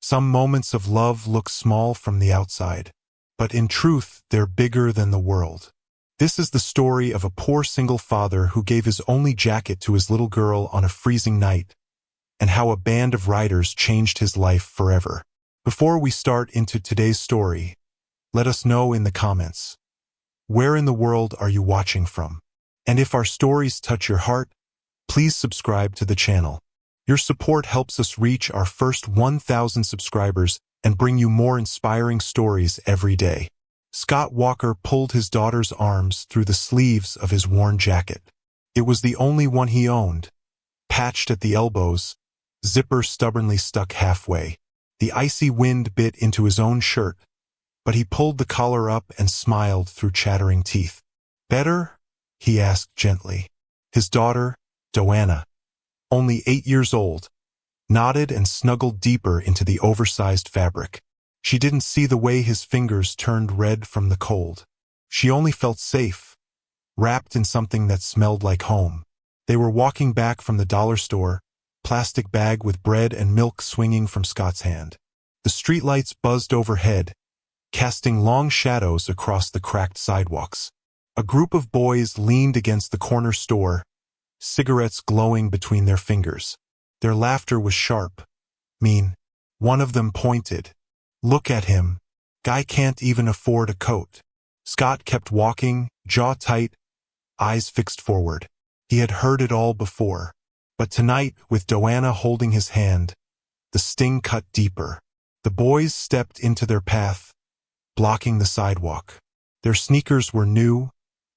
Some moments of love look small from the outside, but in truth, they're bigger than the world. This is the story of a poor single father who gave his only jacket to his little girl on a freezing night, and how a band of riders changed his life forever. Before we start into today's story, let us know in the comments, where in the world are you watching from? And if our stories touch your heart, please subscribe to the channel. Your support helps us reach our first 1,000 subscribers and bring you more inspiring stories every day. Scot Walker pulled his daughter's arms through the sleeves of his worn jacket. It was the only one he owned, patched at the elbows, zipper stubbornly stuck halfway. The icy wind bit into his own shirt, but he pulled the collar up and smiled through chattering teeth. "Better?" he asked gently. His daughter, Joanna, only 8 years old, nodded and snuggled deeper into the oversized fabric. She didn't see the way his fingers turned red from the cold. She only felt safe, wrapped in something that smelled like home. They were walking back from the dollar store, plastic bag with bread and milk swinging from Scot's hand. The streetlights buzzed overhead, casting long shadows across the cracked sidewalks. A group of boys leaned against the corner store, cigarettes glowing between their fingers. Their laughter was sharp, mean. One of them pointed. "Look at him. Guy can't even afford a coat." Scot kept walking, jaw tight, eyes fixed forward. He had heard it all before. But tonight, with Joanna holding his hand, the sting cut deeper. The boys stepped into their path, blocking the sidewalk. Their sneakers were new,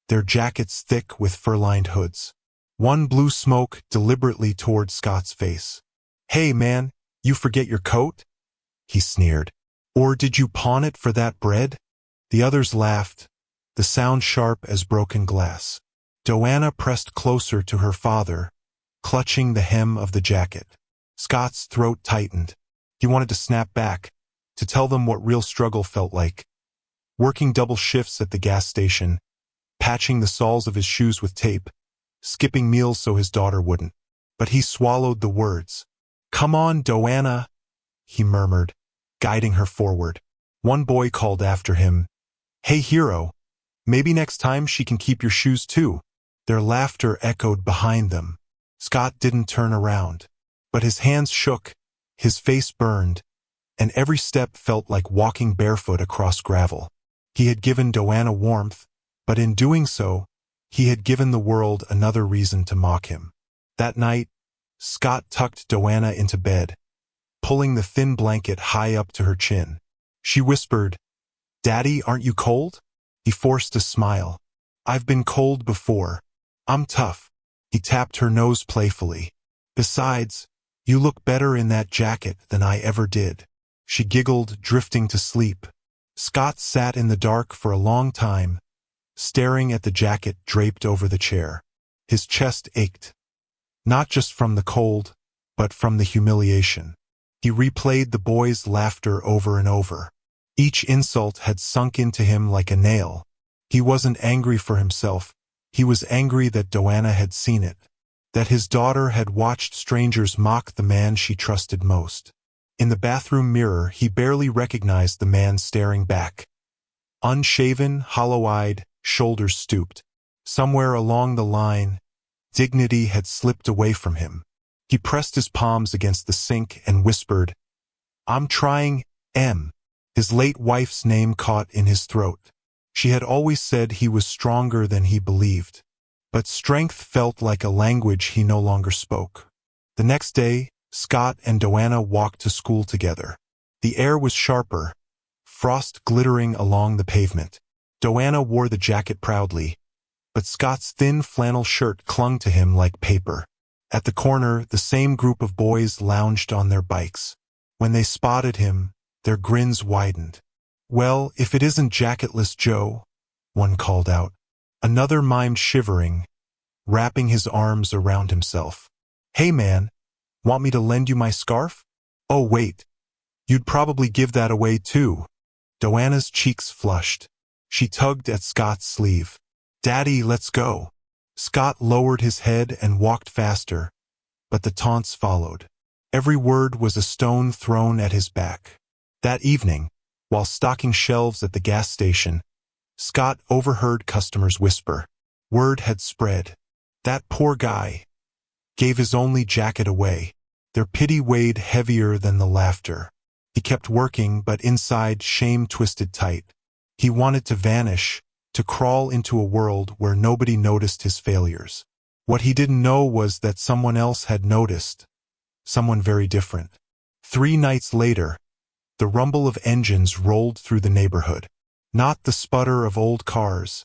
their jackets thick with fur-lined hoods. One blew smoke deliberately toward Scot's face. "Hey man, you forget your coat?" he sneered. "Or did you pawn it for that bread?" The others laughed, the sound sharp as broken glass. Joanna pressed closer to her father, clutching the hem of the jacket. Scot's throat tightened. He wanted to snap back, to tell them what real struggle felt like. Working double shifts at the gas station, patching the soles of his shoes with tape, skipping meals so his daughter wouldn't. But he swallowed the words. "Come on, Joanna," he murmured, guiding her forward. One boy called after him, "Hey hero, maybe next time she can keep your shoes too." Their laughter echoed behind them. Scot didn't turn around, but his hands shook, his face burned, and every step felt like walking barefoot across gravel. He had given Joanna warmth, but in doing so, he had given the world another reason to mock him. That night, Scot tucked Joanna into bed, pulling the thin blanket high up to her chin. She whispered, "Daddy, aren't you cold?" He forced a smile. "I've been cold before. I'm tough." He tapped her nose playfully. "Besides, you look better in that jacket than I ever did." She giggled, drifting to sleep. Scot sat in the dark for a long time, staring at the jacket draped over the chair. His chest ached, not just from the cold, but from the humiliation. He replayed the boys' laughter over and over. Each insult had sunk into him like a nail. He wasn't angry for himself. He was angry that Joanna had seen it, that his daughter had watched strangers mock the man she trusted most. In the bathroom mirror, he barely recognized the man staring back. Unshaven, hollow-eyed, shoulders stooped. Somewhere along the line, dignity had slipped away from him. He pressed his palms against the sink and whispered, "I'm trying, M." His late wife's name caught in his throat. She had always said he was stronger than he believed, but strength felt like a language he no longer spoke. The next day, Scot and Joanna walked to school together. The air was sharper, frost glittering along the pavement. Joanna wore the jacket proudly, but Scot's thin flannel shirt clung to him like paper. At the corner, the same group of boys lounged on their bikes. When they spotted him, their grins widened. "Well, if it isn't Jacketless Joe," one called out. Another mimed shivering, wrapping his arms around himself. "Hey man, want me to lend you my scarf?" "Oh wait, you'd probably give that away too." Joanna's cheeks flushed. She tugged at Scot's sleeve. "Daddy, let's go." Scot lowered his head and walked faster, but the taunts followed. Every word was a stone thrown at his back. That evening, while stocking shelves at the gas station, Scot overheard customers whisper. Word had spread. That poor guy gave his only jacket away. Their pity weighed heavier than the laughter. He kept working, but inside shame twisted tight. He wanted to vanish, to crawl into a world where nobody noticed his failures. What he didn't know was that someone else had noticed. Someone very different. 3 nights later, the rumble of engines rolled through the neighborhood. Not the sputter of old cars,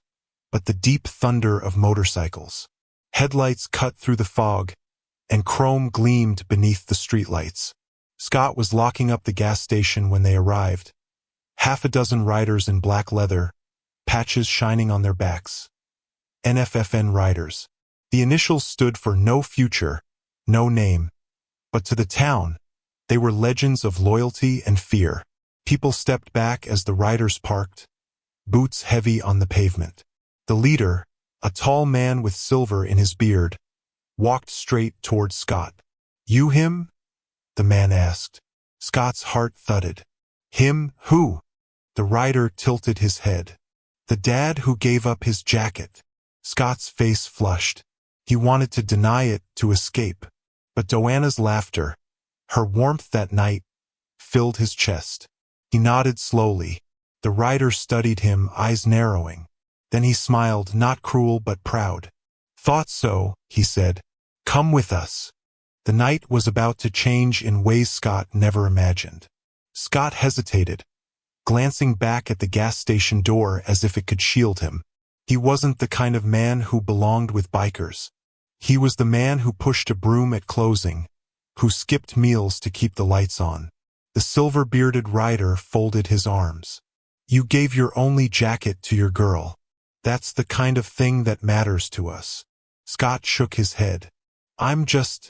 but the deep thunder of motorcycles. Headlights cut through the fog, and chrome gleamed beneath the streetlights. Scot was locking up the gas station when they arrived. 6 riders in black leather, patches shining on their backs. NFFN Riders. The initials stood for no future, no name. But to the town, they were legends of loyalty and fear. People stepped back as the riders parked, boots heavy on the pavement. The leader, a tall man with silver in his beard, walked straight toward Scot. You him? The man asked. Scot's heart thudded. Him, who? The rider tilted his head. The dad who gave up his jacket. Scot's face flushed. He wanted to deny it, to escape. But Joanna's laughter, her warmth that night, filled his chest. He nodded slowly. The rider studied him, eyes narrowing. Then he smiled, not cruel but proud. Thought so, he said. Come with us. The night was about to change in ways Scot never imagined. Scot hesitated, glancing back at the gas station door as if it could shield him. He wasn't the kind of man who belonged with bikers. He was the man who pushed a broom at closing, who skipped meals to keep the lights on. The silver-bearded rider folded his arms. You gave your only jacket to your girl. That's the kind of thing that matters to us. Scot shook his head. I'm just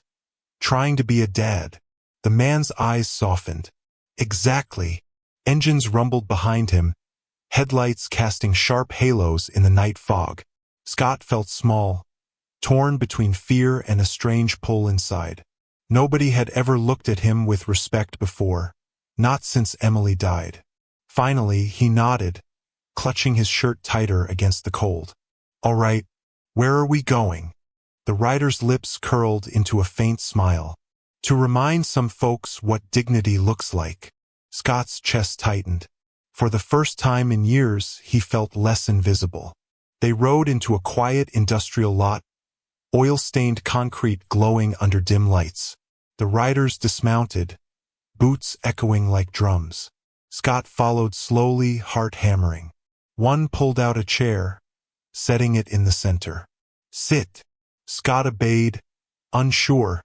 trying to be a dad. The man's eyes softened. Exactly. Engines rumbled behind him, headlights casting sharp halos in the night fog. Scot felt small, torn between fear and a strange pull inside. Nobody had ever looked at him with respect before, not since Emily died. Finally, he nodded, clutching his shirt tighter against the cold. All right, where are we going? The rider's lips curled into a faint smile. To remind some folks what dignity looks like. Scot's chest tightened. For the first time in years, he felt less invisible. They rode into a quiet industrial lot, oil-stained concrete glowing under dim lights. The riders dismounted, boots echoing like drums. Scot followed slowly, heart hammering. One pulled out a chair, setting it in the center. Sit. Scot obeyed, unsure,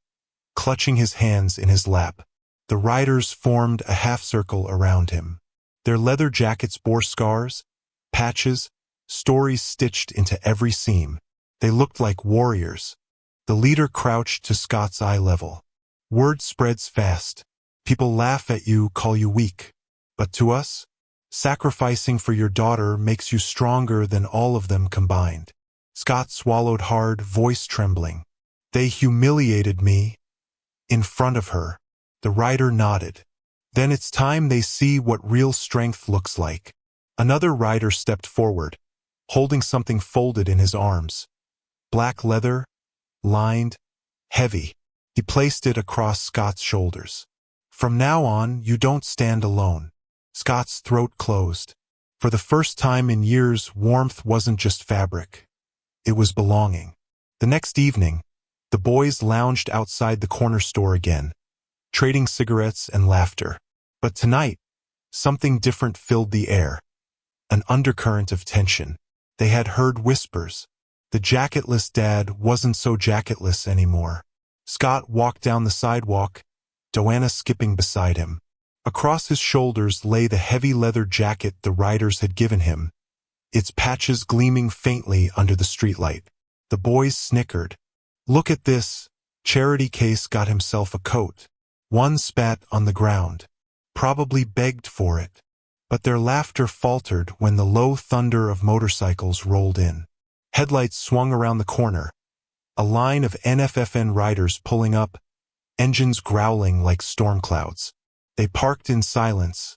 clutching his hands in his lap. The riders formed a half-circle around him. Their leather jackets bore scars, patches, stories stitched into every seam. They looked like warriors. The leader crouched to Scot's eye level. Word spreads fast. People laugh at you, call you weak. But to us, sacrificing for your daughter makes you stronger than all of them combined. Scot swallowed hard, voice trembling. They humiliated me. In front of her. The rider nodded. Then it's time they see what real strength looks like. Another rider stepped forward, holding something folded in his arms. Black leather, lined, heavy. He placed it across Scot's shoulders. From now on, you don't stand alone. Scot's throat closed. For the first time in years, warmth wasn't just fabric. It was belonging. The next evening, the boys lounged outside the corner store again, trading cigarettes and laughter. But tonight, something different filled the air. An undercurrent of tension. They had heard whispers. The jacketless dad wasn't so jacketless anymore. Scot walked down the sidewalk, Joanna skipping beside him. Across his shoulders lay the heavy leather jacket the riders had given him, its patches gleaming faintly under the streetlight. The boys snickered. Look at this. Charity Case got himself a coat. One spat on the ground. Probably begged for it. But their laughter faltered when the low thunder of motorcycles rolled in. Headlights swung around the corner. A line of NFFN riders pulling up, engines growling like storm clouds. They parked in silence,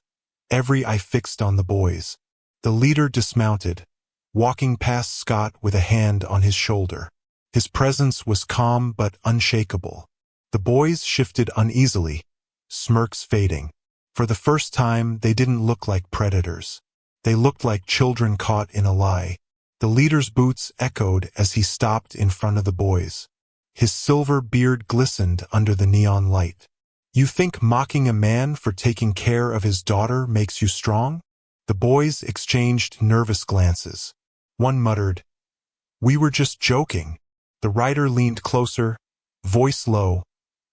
every eye fixed on the boys. The leader dismounted, walking past Scot with a hand on his shoulder. His presence was calm but unshakable. The boys shifted uneasily, smirks fading. For the first time, they didn't look like predators. They looked like children caught in a lie. The leader's boots echoed as he stopped in front of the boys. His silver beard glistened under the neon light. "You think mocking a man for taking care of his daughter makes you strong?" The boys exchanged nervous glances. One muttered, "We were just joking." The rider leaned closer, voice low,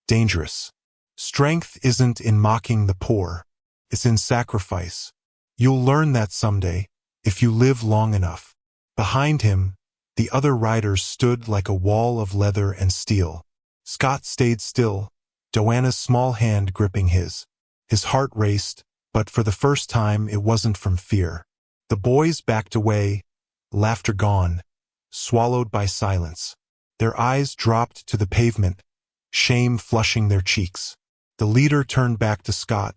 dangerous. "Strength isn't in mocking the poor. It's in sacrifice. You'll learn that someday, if you live long enough." Behind him, the other riders stood like a wall of leather and steel. Scot stayed still, Joanna's small hand gripping his. His heart raced, but for the first time it wasn't from fear. The boys backed away, laughter gone, swallowed by silence. Their eyes dropped to the pavement, shame flushing their cheeks. The leader turned back to Scot,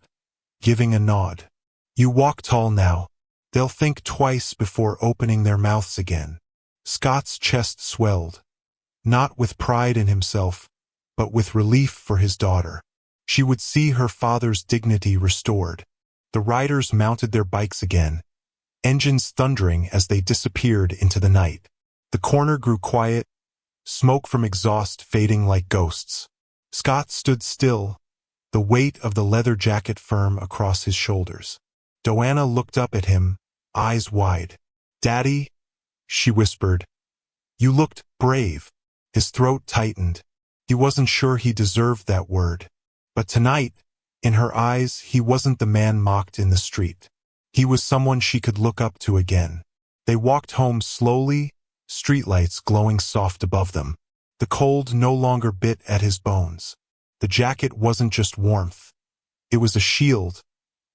giving a nod. "You walk tall now. They'll think twice before opening their mouths again." Scot's chest swelled, not with pride in himself, but with relief for his daughter. She would see her father's dignity restored. The riders mounted their bikes again, engines thundering as they disappeared into the night. The corner grew quiet, smoke from exhaust fading like ghosts. Scot stood still, the weight of the leather jacket firm across his shoulders. Joanna looked up at him, eyes wide. "Daddy," she whispered, "you looked brave." His throat tightened. He wasn't sure he deserved that word. But tonight, in her eyes, he wasn't the man mocked in the street. He was someone she could look up to again. They walked home slowly, streetlights glowing soft above them. The cold no longer bit at his bones. The jacket wasn't just warmth. It was a shield,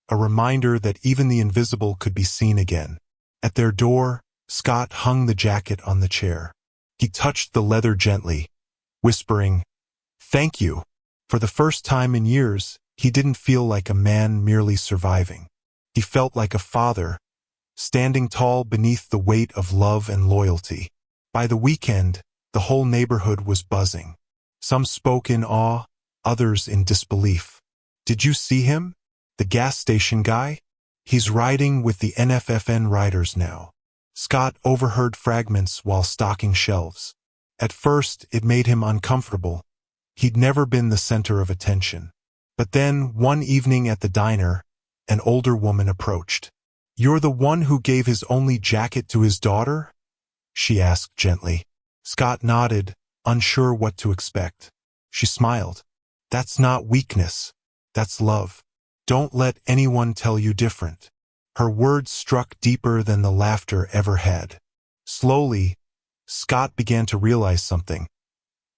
a reminder that even the invisible could be seen again. At their door, Scot hung the jacket on the chair. He touched the leather gently, whispering, "Thank you." For the first time in years, he didn't feel like a man merely surviving. He felt like a father, standing tall beneath the weight of love and loyalty. By the weekend, the whole neighborhood was buzzing. Some spoke in awe, others in disbelief. "Did you see him? The gas station guy? He's riding with the NFFN Riders now." Scot overheard fragments while stocking shelves. At first, it made him uncomfortable. He'd never been the center of attention. But then, one evening at the diner, an older woman approached. "You're the one who gave his only jacket to his daughter?" she asked gently. Scot nodded, unsure what to expect. She smiled. "That's not weakness. That's love. Don't let anyone tell you different." Her words struck deeper than the laughter ever had. Slowly, Scot began to realize something.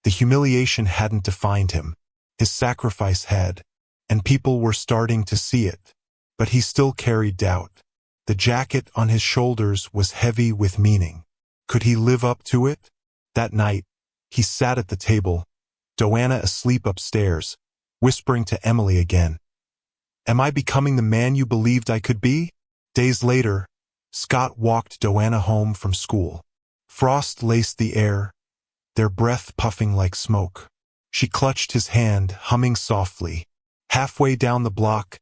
The humiliation hadn't defined him. His sacrifice had, and people were starting to see it. But he still carried doubt. The jacket on his shoulders was heavy with meaning. Could he live up to it? That night, he sat at the table, Joanna asleep upstairs, whispering to Emily again, "Am I becoming the man you believed I could be?" Days later, Scot walked Joanna home from school. Frost laced the air, their breath puffing like smoke. She clutched his hand, humming softly. Halfway down the block,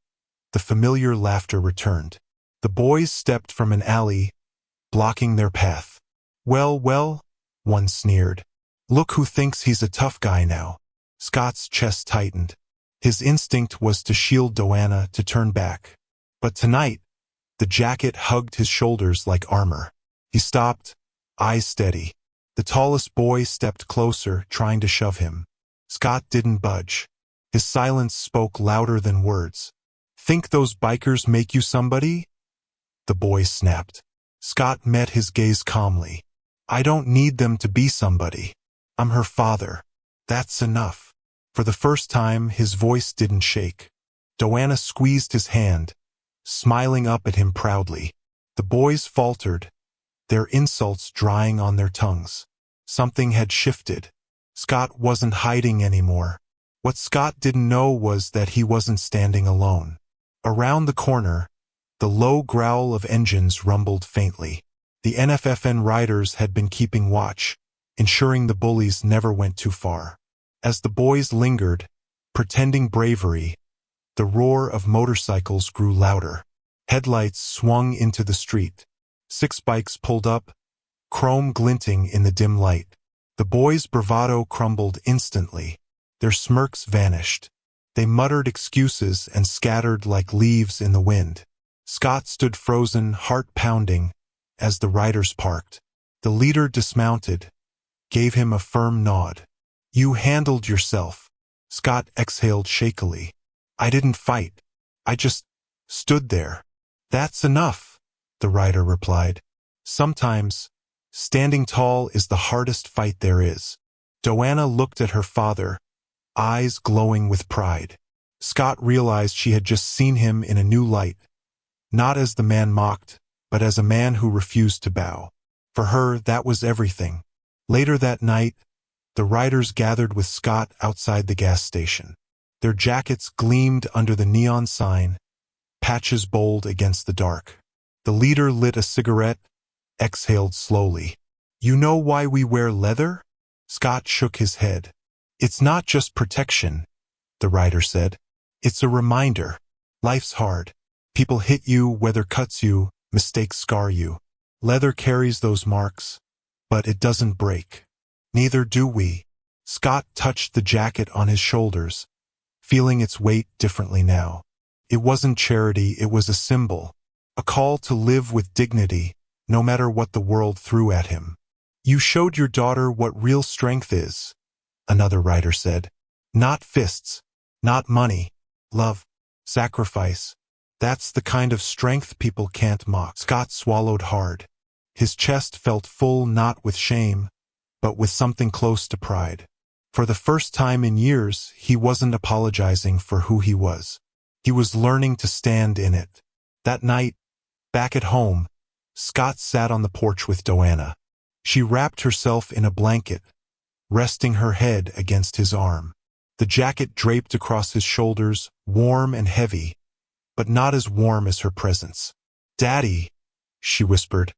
the familiar laughter returned. The boys stepped from an alley, blocking their path. Well, one sneered. "Look who thinks he's a tough guy now." Scot's chest tightened. His instinct was to shield Joanna, to turn back. But tonight, the jacket hugged his shoulders like armor. He stopped, eyes steady. The tallest boy stepped closer, trying to shove him. Scot didn't budge. His silence spoke louder than words. "Think those bikers make you somebody?" The boy snapped. Scot met his gaze calmly. "I don't need them to be somebody. I'm her father. That's enough." For the first time, his voice didn't shake. Joanna squeezed his hand, smiling up at him proudly. The boys faltered, their insults drying on their tongues. Something had shifted. Scot wasn't hiding anymore. What Scot didn't know was that he wasn't standing alone. Around the corner, the low growl of engines rumbled faintly. The NFFN Riders had been keeping watch, ensuring the bullies never went too far. As the boys lingered, pretending bravery, the roar of motorcycles grew louder. Headlights swung into the street. 6 bikes pulled up, chrome glinting in the dim light. The boys' bravado crumbled instantly. Their smirks vanished. They muttered excuses and scattered like leaves in the wind. Scot stood frozen, heart pounding, as the riders parked. The leader dismounted, gave him a firm nod. "You handled yourself." Scot exhaled shakily. "I didn't fight. I just stood there." "That's enough," the rider replied. "Sometimes, standing tall is the hardest fight there is." Joanna looked at her father, eyes glowing with pride. Scot realized she had just seen him in a new light, not as the man mocked, but as a man who refused to bow. For her, that was everything. Later that night, the riders gathered with Scot outside the gas station. Their jackets gleamed under the neon sign, patches bold against the dark. The leader lit a cigarette, exhaled slowly. "You know why we wear leather?" Scot shook his head. "It's not just protection," the rider said. "It's a reminder. Life's hard. People hit you, weather cuts you, mistakes scar you. Leather carries those marks, but it doesn't break. Neither do we." Scot touched the jacket on his shoulders, feeling its weight differently now. It wasn't charity, it was a symbol, a call to live with dignity, no matter what the world threw at him. "You showed your daughter what real strength is," another rider said. "Not fists, not money, love, sacrifice. That's the kind of strength people can't mock." Scot swallowed hard. His chest felt full not with shame, but with something close to pride. For the first time in years, he wasn't apologizing for who he was. He was learning to stand in it. That night, back at home, Scot sat on the porch with Joanna. She wrapped herself in a blanket, resting her head against his arm. The jacket draped across his shoulders, warm and heavy, but not as warm as her presence. "Daddy," she whispered,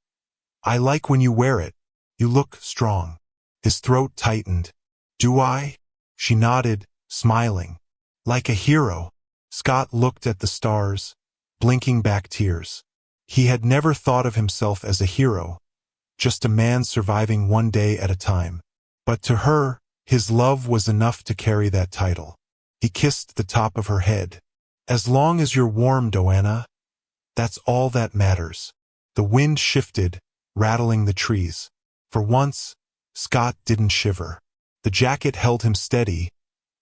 "I like when you wear it. You look strong." His throat tightened. "Do I?" She nodded, smiling. "Like a hero." Scot looked at the stars, blinking back tears. He had never thought of himself as a hero, just a man surviving one day at a time. But to her, his love was enough to carry that title. He kissed the top of her head. "As long as you're warm, Joanna, that's all that matters." The wind shifted, rattling the trees. For once, Scot didn't shiver. The jacket held him steady,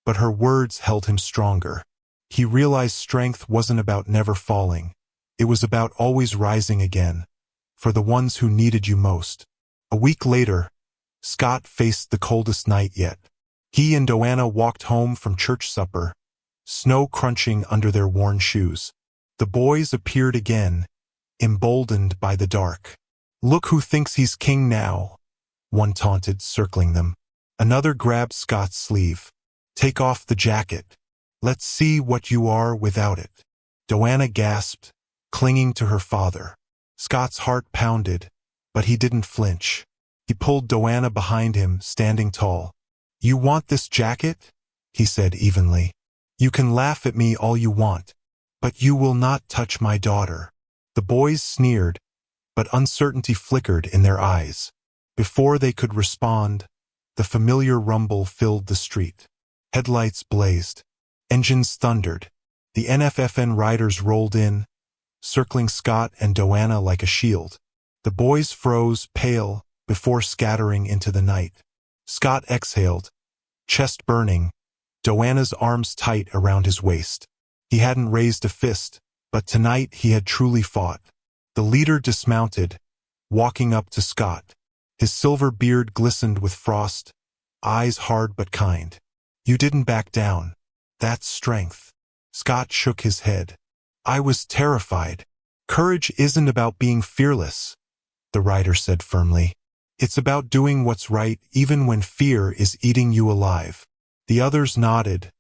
but her words held him stronger. He realized strength wasn't about never falling. It was about always rising again, for the ones who needed you most. A week later, Scot faced the coldest night yet. He and Joanna walked home from church supper, snow crunching under their worn shoes. The boys appeared again, emboldened by the dark. "Look who thinks he's king now," one taunted, circling them. Another grabbed Scot's sleeve. "Take off the jacket. Let's see what you are without it." Joanna gasped, clinging to her father. Scot's heart pounded, but he didn't flinch. He pulled Joanna behind him, standing tall. "You want this jacket?" he said evenly. "You can laugh at me all you want, but you will not touch my daughter." The boys sneered, but uncertainty flickered in their eyes. Before they could respond, the familiar rumble filled the street. Headlights blazed. Engines thundered. The NFFN Riders rolled in, circling Scot and Joanna like a shield. The boys froze, pale, before scattering into the night. Scot exhaled, chest burning, Joanna's arms tight around his waist. He hadn't raised a fist, but tonight he had truly fought. The leader dismounted, walking up to Scot. His silver beard glistened with frost, eyes hard but kind. "You didn't back down. That's strength." Scot shook his head. "I was terrified." "Courage isn't about being fearless," the rider said firmly. "It's about doing what's right even when fear is eating you alive." The others nodded,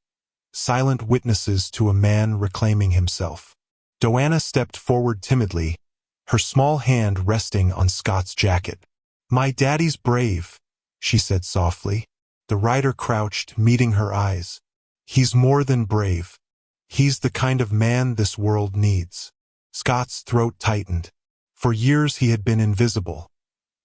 silent witnesses to a man reclaiming himself. Joanna stepped forward timidly, her small hand resting on Scot's jacket. "My daddy's brave," she said softly. The rider crouched, meeting her eyes. "He's more than brave. He's the kind of man this world needs." Scot's throat tightened. For years he had been invisible.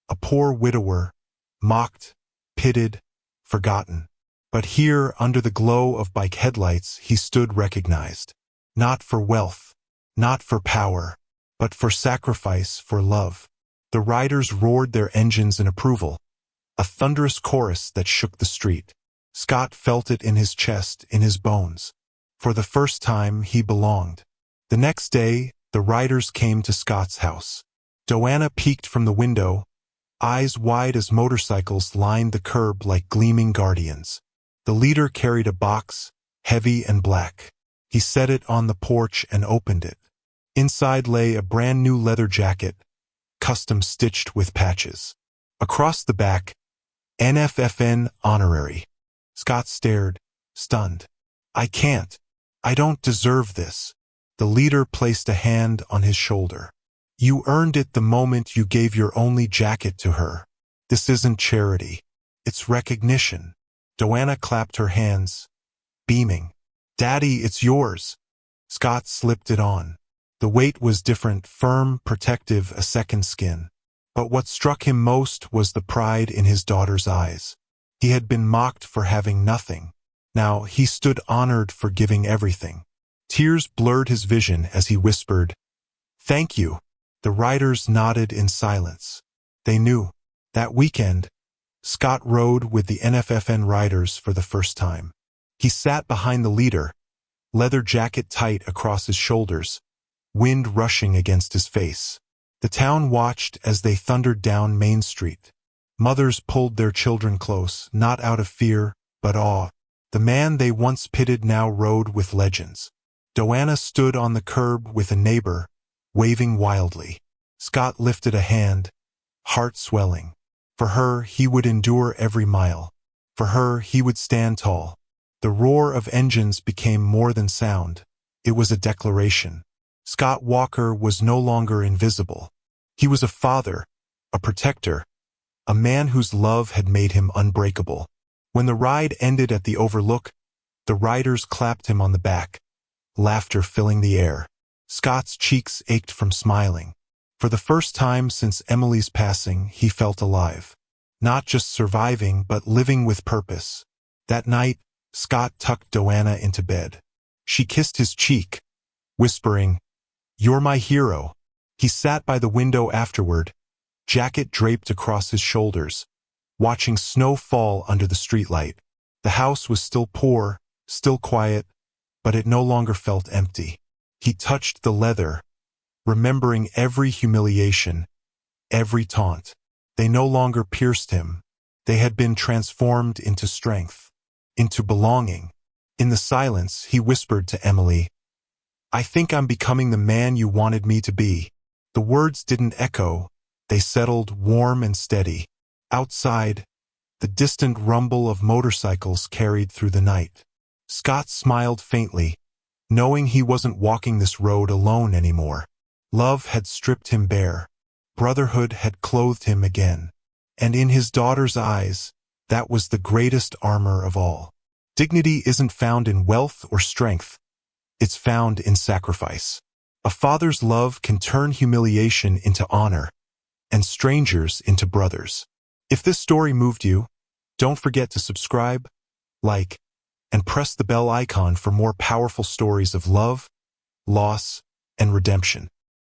A poor widower, mocked, pitted, forgotten. But here, under the glow of bike headlights, he stood recognized. Not for wealth, not for power, but for sacrifice, for love. The riders roared their engines in approval, a thunderous chorus that shook the street. Scot felt it in his chest, in his bones. For the first time, he belonged. The next day, the riders came to Scot's house. Joanna peeked from the window, eyes wide as motorcycles lined the curb like gleaming guardians. The leader carried a box, heavy and black. He set it on the porch and opened it. Inside lay a brand new leather jacket, custom stitched with patches. Across the back, NFFN Honorary. Scot stared, stunned. "I can't. I don't deserve this." The leader placed a hand on his shoulder. "You earned it the moment you gave your only jacket to her. This isn't charity. It's recognition." Joanna clapped her hands, beaming. "Daddy, it's yours." Scot slipped it on. The weight was different, firm, protective, a second skin. But what struck him most was the pride in his daughter's eyes. He had been mocked for having nothing. Now he stood honored for giving everything. Tears blurred his vision as he whispered, "Thank you." The riders nodded in silence. They knew. That weekend, Scot rode with the NFFN Riders for the first time. He sat behind the leader, leather jacket tight across his shoulders, wind rushing against his face. The town watched as they thundered down Main Street. Mothers pulled their children close, not out of fear, but awe. The man they once pitted now rode with legends. Joanna stood on the curb with a neighbor, waving wildly. Scot lifted a hand, heart swelling. For her, he would endure every mile. For her, he would stand tall. The roar of engines became more than sound. It was a declaration. Scot Walker was no longer invisible. He was a father, a protector, a man whose love had made him unbreakable. When the ride ended at the overlook, the riders clapped him on the back, laughter filling the air. Scot's cheeks ached from smiling. For the first time since Emily's passing, he felt alive. Not just surviving, but living with purpose. That night, Scot tucked Joanna into bed. She kissed his cheek, whispering, "You're my hero." He sat by the window afterward, jacket draped across his shoulders, watching snow fall under the streetlight. The house was still poor, still quiet, but it no longer felt empty. He touched the leather, remembering every humiliation, every taunt. They no longer pierced him. They had been transformed into strength, into belonging. In the silence, he whispered to Emily, "I think I'm becoming the man you wanted me to be." The words didn't echo. They settled warm and steady. Outside, the distant rumble of motorcycles carried through the night. Scot smiled faintly, knowing he wasn't walking this road alone anymore. Love had stripped him bare. Brotherhood had clothed him again. And in his daughter's eyes, that was the greatest armor of all. Dignity isn't found in wealth or strength. It's found in sacrifice. A father's love can turn humiliation into honor, and strangers into brothers. If this story moved you, don't forget to subscribe, like, and press the bell icon for more powerful stories of love, loss, and redemption.